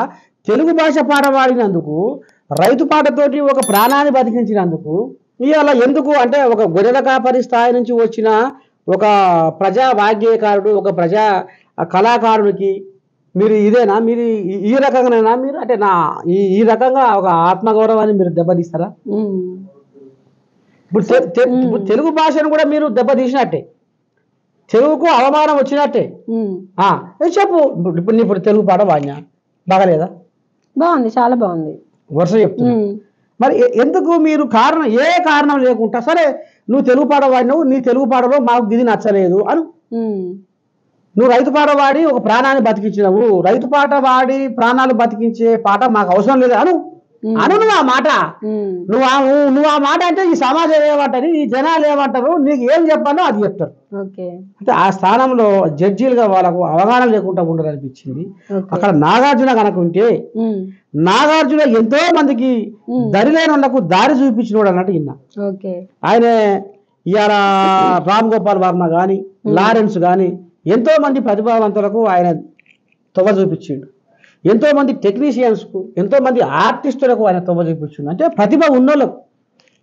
తెలుగు భాష పాట పాడినందుకు, రైతు పాటతోటి ఒక ప్రాణాన్ని బతికించినందుకు ఇవాళ ఎందుకు అంటే ఒక గొర్రెల కాపరి స్థాయి నుంచి వచ్చిన ఒక ప్రజా వాగ్గేయకారుడు, ఒక ప్రజా కళాకారుడికి మీరు ఇదేనా, మీరు ఈ రకంగానైనా మీరు అంటే ఈ రకంగా ఒక ఆత్మగౌరవాన్ని మీరు దెబ్బతీస్తారా? ఇప్పుడు తెలుగు భాషను కూడా మీరు దెబ్బతీసినట్టే, తెలుగుకు అవమానం వచ్చినట్టే. చెప్పు, ఇప్పుడు తెలుగు పాట బాగా బాగలేదా? బాగుంది, చాలా బాగుంది, వరుస చెప్తున్నా. మరి ఎందుకు మీరు ఏ కారణం లేకుండా సరే నువ్వు తెలుగు పాట పాడినావు, నీ తెలుగు పాటలో మాకు ఇది నచ్చలేదు అను. నువ్వు రైతు పాట పాడి ఒక ప్రాణాన్ని బతికించినవు, రైతు పాట పాడి ప్రాణాలు బతికించే పాట మాకు అవసరం లేదు అను. నువ్వు ఆ మాట, నువ్వు ఆ మాట అంటే ఈ సమాజం ఏమంటారు, ఈ జనాలు ఏమంటారు, నీకు ఏం చెప్పాలో అది చెప్తారు. అంటే ఆ స్థానంలో జడ్జీలుగా వాళ్ళకు అవగాహన లేకుండా ఉండాలనిపించింది. అక్కడ నాగార్జున కనుక ఉంటే నాగార్జున ఎంతో మందికి దరిలేని వాళ్ళకు దారి చూపించినోడు అన్నట్టు విన్నా. ఆయన ఇవాళ రామ్ గోపాల్ వర్మ గాని, లారెన్స్ గాని ఎంతో మంది ప్రతిభావంతులకు ఆయన తొవ్వ చూపించిండు. ఎంతో మంది టెక్నీషియన్స్కు, ఎంతో మంది ఆర్టిస్టులకు ఆయన తొవ్వ చూపించిండు. అంటే ప్రతిభ ఉన్నోళ్ళకు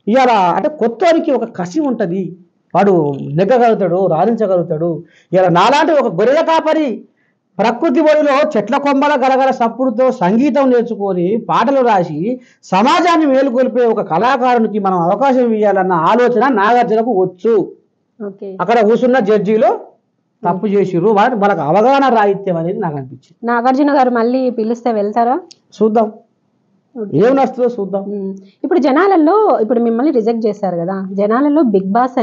ఇవాళ అంటే కొత్తవారికి ఒక కసి ఉంటుంది, వాడు నెగ్గగలుగుతాడు, రాణించగలుగుతాడు. ఇలా నాలాంటి ఒక గొర్రెల కాపరి ప్రకృతి ఒడిలో చెట్ల కొమ్మల గలగల సప్పుడుతో సంగీతం నేర్చుకొని పాటలు రాసి సమాజాన్ని మేలుకొల్పే ఒక కళాకారునికి మనం అవకాశం ఇవ్వాలన్న ఆలోచన నాగార్జునకు వచ్చు. అక్కడ కూర్చున్న జడ్జీలో తప్పు చేసిర్రు, వాళ్ళకి అవగాహన రాహిత్యం అనేది నాకు అనిపించింది. నాగార్జున గారు మళ్ళీ పిలిస్తే వెళ్తారా? చూద్దాం, ఏం నస్తుందో చూద్దాం. ఇప్పుడు జనాలలో ఇప్పుడు మిమ్మల్ని రిజెక్ట్ చేశారు కదా, జనాలలో బిగ్ బాస్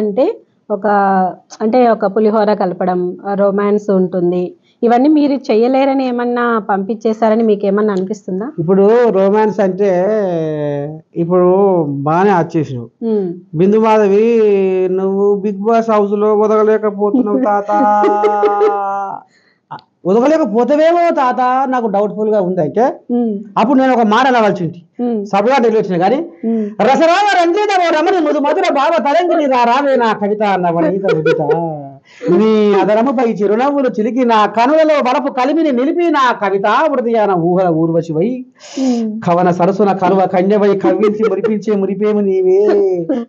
అంటే ఒక పులిహోర కలపడం, రొమాన్స్ ఉంటుంది, ఇవన్నీ మీరు చెయ్యలేరని ఏమన్నా పంపించేశారని మీకు ఏమన్నా అనిపిస్తుందా? ఇప్పుడు రొమాన్స్ అంటే ఇప్పుడు బాగానే వచ్చేసినావు. బిందు మాధవి నువ్వు బిగ్ బాస్ హౌస్ లో వదగలేకపోతున్నావు తాత, వదగలేకపోతావేమో తాత నాకు డౌట్ఫుల్ గా ఉంది. అయితే అప్పుడు నేను ఒక మాట అనవలసింది, సభగా తెలియచ్చిన కానీ రసరామ రంజిత రమణి ముదు మధుర భావ తరంగిణి రావే నా కవిత అన్నవనీత నీ అదరముపై చిరునవ్వులు చిలికి నా కనులలో వలపు కలిమిని నిలిపి నా కవిత హృదయాన ఊహల ఊర్వశివై కవన సరసున కనువ కన్యవై కవ్వించి మురిపించే మురిపేము నీవే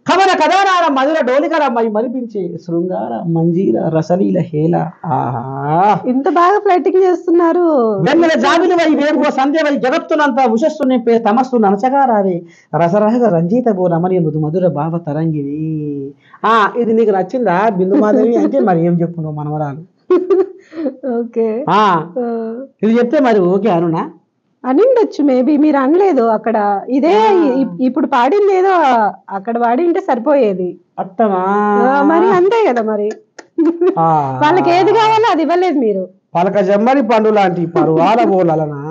కవన కథానాల మధుర డోలికరమ్మై మరిపించే శృంగార మంజీర రసలీల హేల. ఇంత బాగా ఫ్లైటింగ్ చేస్తున్నారు. వెన్నెల జాబిలి వై వేరుగో సంధ్యవై జగత్తునంతా ఉషస్సు నింపే తమస్సు ననచగా రావే రసరహగ రంజిత బో రమణి మృదు మధుర భావ తరంగిణి. ఇది నీకు నచ్చిందా బిందు మాధవి అంటే మరి ఏం చెప్పు నువ్వు మనవరాలు? ఇది చెప్తే మరి ఓకే అనునా? అనిండొచ్చు, మేబీ మీరు అనలేదు అక్కడ. ఇదే ఇప్పుడు పాడింది ఏదో అక్కడ పాడి ఉంటే సరిపోయేది. అట్టనా? మరి అంతే కదా, మరి వాళ్ళకి ఏది కావాలో అది ఇవ్వలేదు మీరు. పలక జమ్మని పండు లాంటి పరువాల బోలనా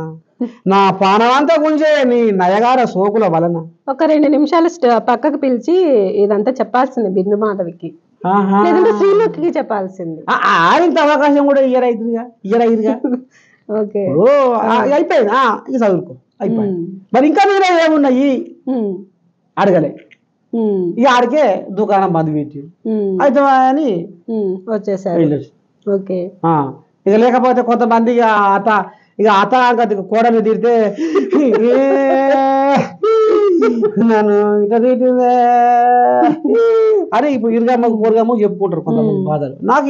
నా పానమంతా గుంజే నీ నయగార సోకుల వలన. ఒక 2 నిమిషాలు పక్కకు పిలిచి ఇదంతా చెప్పాల్సింది బిందు మాధవికి, లేదంటే శ్రీముఖికి చెప్పాల్సింది. ఆడింత అవకాశం కూడా ఇయ్యరైతుగా. ఓకే, అయిపోయింది, ఇక చదువుకో అయిపోయింది. మరి ఇంకా మీరు ఏమున్నాయి అడగలే, ఇక ఆడికే దుకాణం బంద్ పెట్టి అయితే అని వచ్చేసారు. ఓకే, ఇక లేకపోతే కొంతమంది ఇక అత కోడలు తిరితే నన్ను ఇట్లా తిట్టిందే అని ఇప్పుడు ఇరుగమ్మ కూరగమ్మ చెప్పుకుంటారు కొంతమంది బాధలు. నాకు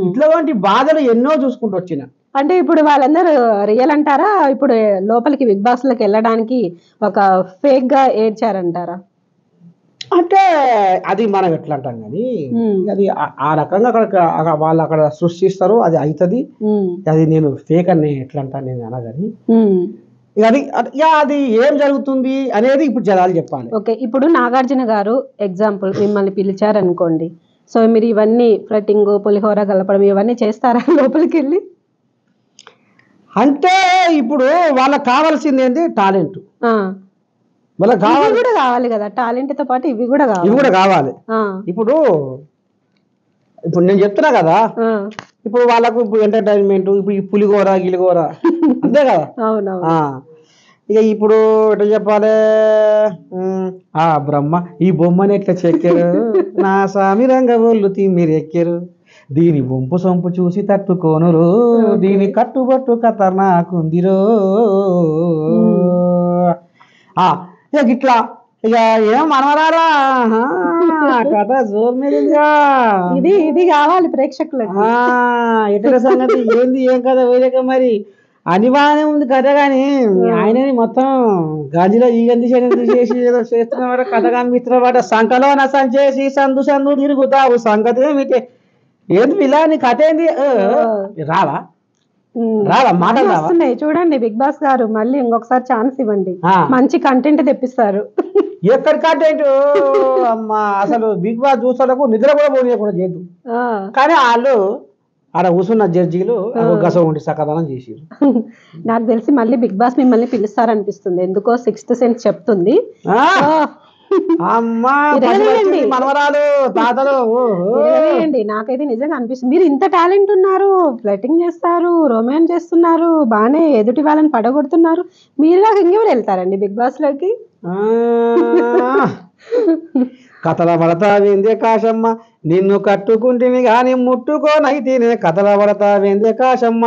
ఇట్లాంటి బాధలు ఎన్నో చూసుకుంటూ వచ్చిన. అంటే ఇప్పుడు వాళ్ళందరూ రియల్ అంటారా? ఇప్పుడు లోపలికి బిగ్ బాస్ లోకి వెళ్ళడానికి ఒక ఫేక్ గా ఏడ్చారంటారా? అంటే అది మనం ఎట్లా అంటాం కానీ అది ఆ రకంగా అక్కడ వాళ్ళు అక్కడ సృష్టిస్తారు, అది అవుతుంది. అది నేను ఫేక్ అని ఎట్లా అంటాను నేను అనగాని అది ఏం జరుగుతుంది అనేది ఇప్పుడు జనాలు చెప్పాలి. ఓకే, ఇప్పుడు నాగార్జున గారు ఎగ్జాంపుల్ మిమ్మల్ని పిలిచారు అనుకోండి, సో మీరు ఇవన్నీ ఫ్లటింగ్, పులిహోర కలపడం ఇవన్నీ చేస్తారా లోపలికి వెళ్ళి? అంటే ఇప్పుడు వాళ్ళకి కావాల్సింది ఏంటి? టాలెంట్. వాళ్ళకి కూడా కావాలి కదా, టాలెంట్ తో పాటు ఇవి కూడా కావాలి. ఇప్పుడు నేను చెప్తున్నా కదా, ఇప్పుడు వాళ్ళకు ఇప్పుడు ఎంటర్టైన్మెంట్, ఇప్పుడు ఈ పులిగోర గిలిగోర అంతే కదా. ఇక ఇప్పుడు ఎట్లా చెప్పాలి, ఆ బ్రహ్మ ఈ బొమ్మని ఎట్లా చెక్కారు, నా స్వామి రంగబొల్లు మీరు ఎక్కారు, దీని వంపు సొంపు చూసి తట్టుకోనురు, దీని కట్టుబట్టు ఖతర్నాకుందిరో. ఇక ఇట్లా ఇక ఏం మనవరారా కథ జోరు మీదుగా ఇది ఇది కావాలి ప్రేక్షకులకు. ఎట్లా సంగతి ఏంది ఏం కథ వేయక మరి అని బాగానే ఉంది కథ, కానీ ఆయనని మొత్తం గాజులో ఈగంది చేసి ఏదో చేస్తున్నవాడ కథ కనిపిస్తున్నవాడ, సంకలో నసం చేసి సందు సందు తిరుగుతావు సంగతి ఏమిటి, ఏంది ఇలా నీ కథ ఏంది, రావా రావా మాటలు వస్తున్నాయి చూడండి. బిగ్ బాస్ గారు మళ్ళీ ఇంకొకసారి ఛాన్స్ ఇవ్వండి, మంచి కంటెంట్ తెప్పిస్తారు. ఎక్కడి కంటెంట్ అమ్మా, అసలు బిగ్ బాస్ చూసేలకు నిద్ర కూడా పోనీయకుండా చేయద్దు, కానీ వాళ్ళు ఆడ కూర్చున్న జడ్జీలు గస ఉండి సకదనం చేసారు. నాకు తెలిసి మళ్ళీ బిగ్ బాస్ మిమ్మల్ని పిలుస్తారనిపిస్తుంది, ఎందుకో 6th సెన్స్ చెప్తుంది. అమ్మా మనవరాలు తాతలు నాకైతే నిజంగా అనిపిస్తుంది, మీరు ఇంత టాలెంట్ ఉన్నారు, ఫ్లర్టింగ్ చేస్తారు, రొమాన్స్ చేస్తున్నారు, బాగానే ఎదుటి వాళ్ళని పడగొడుతున్నారు, మీరులాగా ఇంకెవరు వెళ్తారండి బిగ్ బాస్ లోకి. కథల పడతావేందే కాశమ్మ నిన్ను కట్టుకుంటేని గాని ముట్టుకోనైతేనే, కథల పడతావేందే కాశమ్మ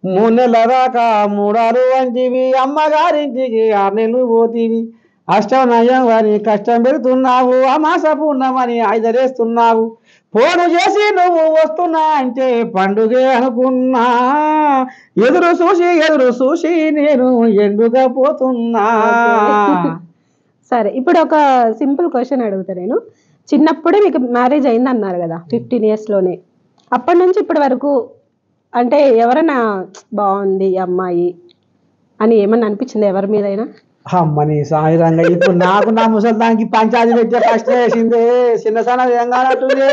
3 నెలల దాకా మూడాలు వంటివి, అమ్మగారింటికి 6 నెలలు పోతీవి, అష్టం నయం అని కష్టం పెడుతున్నావు, అమాస పూర్ణమని ఐదరేస్తున్నావు, ఫోను చేసి నువ్వు వస్తున్నా అంటే పండుగే అనుకున్నా, ఎదురు చూసి నేను ఎండుగా పోతున్నా. సరే, ఇప్పుడు ఒక సింపుల్ క్వశ్చన్ అడుగుతా నేను. చిన్నప్పుడే మీకు మ్యారేజ్ అయింది అన్నారు కదా, 15 years లోనే, అప్పటి నుంచి ఇప్పటి వరకు అంటే ఎవరైనా బాగుంది అమ్మాయి అని ఏమన్నా అనిపించింది ఎవరి మీదైనా? అమ్మని సాయిరంగా ఇప్పుడు నాకు నా ముసలి దానికి పంచాయతీ పెట్టే కష్టం వేసింది, చిన్న సన్న ఏం కానట్టుంది.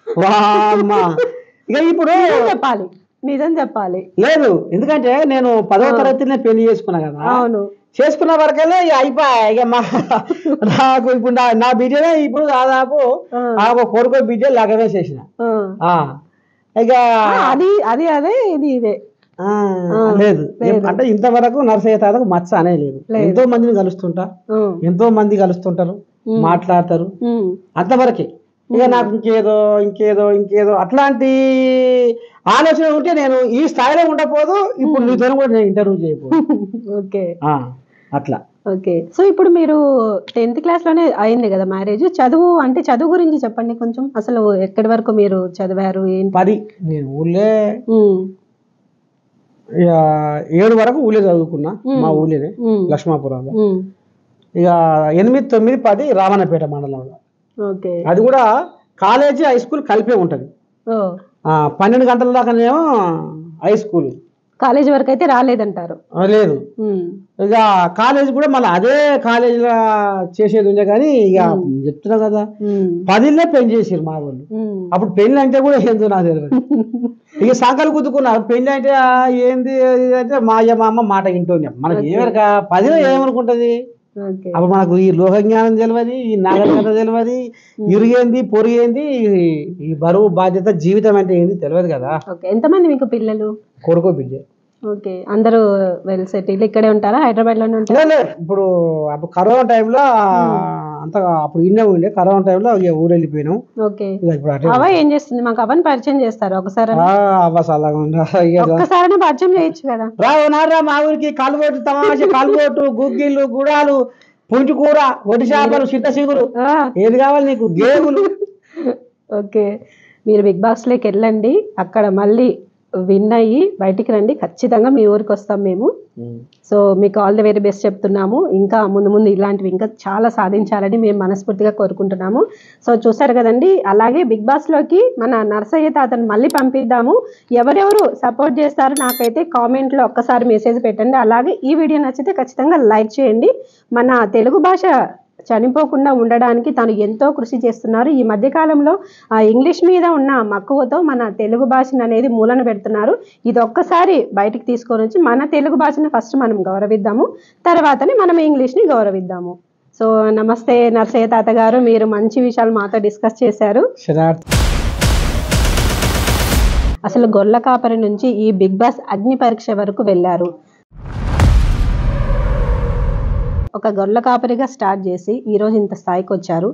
వామ్మా ఇక ఇప్పుడు చెప్పాలి, నిజం చెప్పాలి. లేదు, ఎందుకంటే నేను 10వ తరగతినే పెళ్లి చేసుకున్నా కదా. అవును, చేసుకున్న వరకెళ్ళి అయిపోయా. ఇక నాకు ఇప్పుడు నా బిడ్డనే ఇప్పుడు దాదాపు కొడుకు బిడ్డ లగవేసేసిన. ఇక అది అది అదే ఇది ఇదే లేదు అంటే ఇంతవరకు నరసయ్య తాతకు మచ్చ అనే లేదు. ఎంతో మందిని కలుస్తుంటా, ఎంతో మంది కలుస్తుంటారు, మాట్లాడతారు, అంతవరకే. ఇక నాకు ఇంకేదో అట్లాంటి ఆలోచన ఉంటే నేను ఈ స్థాయిలో ఉండకపోదు, ఇప్పుడు నీతో కూడా నేను ఇంటర్వ్యూ చేయకపోదు. ఓకే, అట్లా. ఓకే, సో ఇప్పుడు మీరు 10th class లోనే అయింది కదా మ్యారేజ్. చదువు అంటే చదువు గురించి చెప్పండి కొంచెం. అసలు ఎక్కడి వరకు మీరు చదివారు ఏంటి? 10 నేను ఊళ్ళే 7 వరకు ఊళ్ళే చదువుకున్నా, మా ఊళ్ళేనే లక్ష్మాపురంలో. ఇక 8, 9, 10 రామన్నపేట మండలంలో. అది కూడా కాలేజీ హై స్కూల్ కలిపే ఉంటది. 12 గంటల దాకానేమో హై స్కూల్. కాలేజీ వరకు అయితే రాలేదంటారు? లేదు, ఇక కాలేజ్ కూడా మళ్ళీ అదే కాలేజీలో చేసేది ఉండే, కానీ ఇక చెప్తున్నా కదా 10 పెళ్లి చేసారు మా వాళ్ళు. అప్పుడు పెళ్లి అంటే కూడా ఏందో నాకు తెలియదు. ఇక సంకలు కుదుకున్నారు, పెళ్లి అంటే ఏంది అంటే మా అమ్మ మాట వింటుంది. మనకి ఏమరక 10 ఏమనుకుంటది, అప్పుడు మనకు ఈ లోక జ్ఞానం తెలియదు, ఈ నాగరికత తెలియదు, ఇరుగేంది పొరుగేంది, ఈ బరువు బాధ్యత జీవితం అంటే ఏంది తెలియదు కదా. ఎంతమంది మీకు పిల్లలు? కొడుకో బిడ్డ. ఓకే, అందరూ వెల్ సెటిల్ ఇక్కడే ఉంటారా, హైదరాబాద్ లోనే ఉంటారా? ఇప్పుడు అప్పుడు కరోనా టైంలో అంతగా అప్పుడు ఇన్నే ఉండే, కరోనా టైంలో ఊరు వెళ్ళిపోయినాం. ఓకే, అవ ఏం చేస్తుంది? మాకు అవన్నీ పరిచయం చేస్తారు ఒకసారి? ఒక్కసారి పరిచయం చేయొచ్చు కదా. రావునారా మా ఊరికి కాలుగోటు తమాష, కాలుగోటు, గుగ్గిళ్ళు, గుడాలు, పుంటి కూర, ఒడి చేపలు, చిట్ట చిగురు, ఏది కావాలి నీకు, గేగులు. ఓకే, మీరు బిగ్ బాస్ లోకి వెళ్ళండి, అక్కడ మళ్ళీ విన్ అయ్యి బయటికి రండి, ఖచ్చితంగా మీ ఊరికి వస్తాం మేము. సో మీకు ఆల్ ది వెరీ బెస్ట్ చెప్తున్నాము. ఇంకా ముందు ఇలాంటివి ఇంకా చాలా సాధించాలని మేము మనస్ఫూర్తిగా కోరుకుంటున్నాము. సో చూసారు కదండి, అలాగే బిగ్ బాస్ లోకి మన నరసయ్య తాతను మళ్ళీ పంపిద్దాము. ఎవరెవరు సపోర్ట్ చేస్తారో నాకైతే కామెంట్లో ఒక్కసారి మెసేజ్ పెట్టండి. అలాగే ఈ వీడియో నచ్చితే ఖచ్చితంగా లైక్ చేయండి. మన తెలుగు భాష చనిపోకుండా ఉండడానికి తను ఎంతో కృషి చేస్తున్నారు. ఈ మధ్యకాలంలో ఇంగ్లీష్ మీద ఉన్న మక్కువతో మన తెలుగు భాషను అనేది మూలన పెడుతున్నారు. ఇది ఒక్కసారి బయటికి తీసుకొని వచ్చి మన తెలుగు భాషను ఫస్ట్ మనం గౌరవిద్దాము, తర్వాతనే మనం ఇంగ్లీష్ని గౌరవిద్దాము. సో నమస్తే నరసయ్య తాత గారు, మీరు మంచి విషయాలు మాతో డిస్కస్ చేశారు. అసలు గొర్ల కాపరి నుంచి ఈ బిగ్ బాస్ అగ్ని పరీక్ష వరకు వెళ్ళారు. ఒక గొర్రెల కాపరిగా స్టార్ట్ చేసి ఈ రోజు ఇంత స్థాయికి వచ్చారు.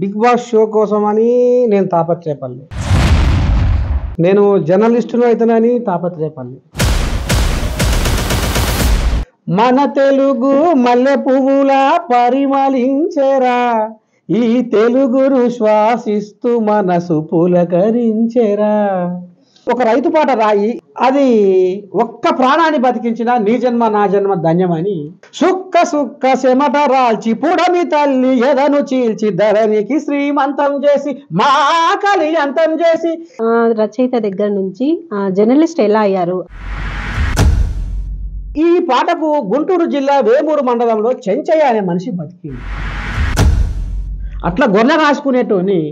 బిగ్ బాస్ షో కోసమని నేను తాపత్రయపడలే, నేను జర్నలిస్టును అయితేనని తాపత్రయపడలే. మన తెలుగు మల్లె పువ్వులా పరిమళించెరా, ఈ తెలుగును శ్వాసిస్తూ మనసు పులకరించెరా. ఒక రైతు పాట రాయి, అది ఒక్క ప్రాణాన్ని బతికించిన నీ జన్మ నా జన్మ ధన్యమని. సుక్క సుక్క చెమట రాల్చి పుడమి తల్లి ఎదను చీల్చి ధరణికి శ్రీమంతం చేసి మా ఆకలి అంతం చేసి. రచయిత దగ్గర నుంచి జర్నలిస్ట్ ఎలా అయ్యారు? ఈ పాటకు గుంటూరు జిల్లా వేమూరు మండలంలో చెంచయ్య అనే మనిషి బతికింది. అట్లా గొర్రె రాసుకునేటోని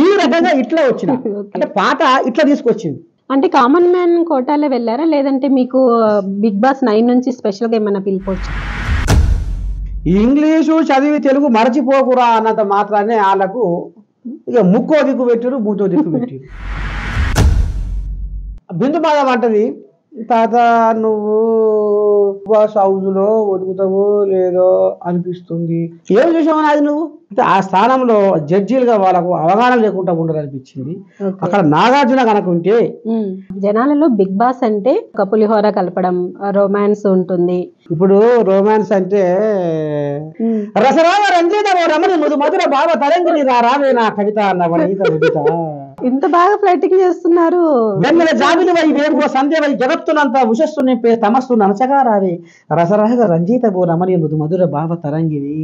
ఈ రకంగా ఇట్లా వచ్చిన అంటే పాట ఇట్లా తీసుకొచ్చింది. అంటే కామన్ మ్యాన్ కోటాలో వెళ్ళారా, లేదంటే మీకు బిగ్ బాస్ 9 నుంచి స్పెషల్గా ఏమైనా పిలుపువచ్చు? ఇంగ్లీషు చదివి తెలుగు మరచిపోకురా అన్నంత మాత్రాన్ని వాళ్ళకు ఇక ముక్కో దిక్కు పెట్టారు, మూతో దిక్కు పెట్టారు. బిందు బాధ అంటది, తాత నువ్వు హౌస్లో ఒదుగుతావో లేదో అనిపిస్తుంది. ఏం చేసావు అది నువ్వు? ఆ స్థానంలో జడ్జీలుగా వాళ్ళకు అవగాహన లేకుండా ఉండదు అనిపించింది. అక్కడ నాగార్జున కనుక ఉంటే. జనాలలో బిగ్ బాస్ అంటే ఒక పులిహోర కలపడం, రొమాన్స్ ఉంటుంది. ఇప్పుడు రొమాన్స్ అంటే రసరామ రంజిత రమణి ముదు మధుర భావ తరంగిణి రావే నా కవిత అన్న ఇంత బాగా ఫ్లైటింగ్ చేస్తున్నారు. జాబిలి వై వేరుగో సంధ్య వై జగత్తునంత ఉషస్సు నింపే తమస్సు నమచగా రావే రసరాగ రంజిత రమణి ముదు మధుర భావ తరంగిణి.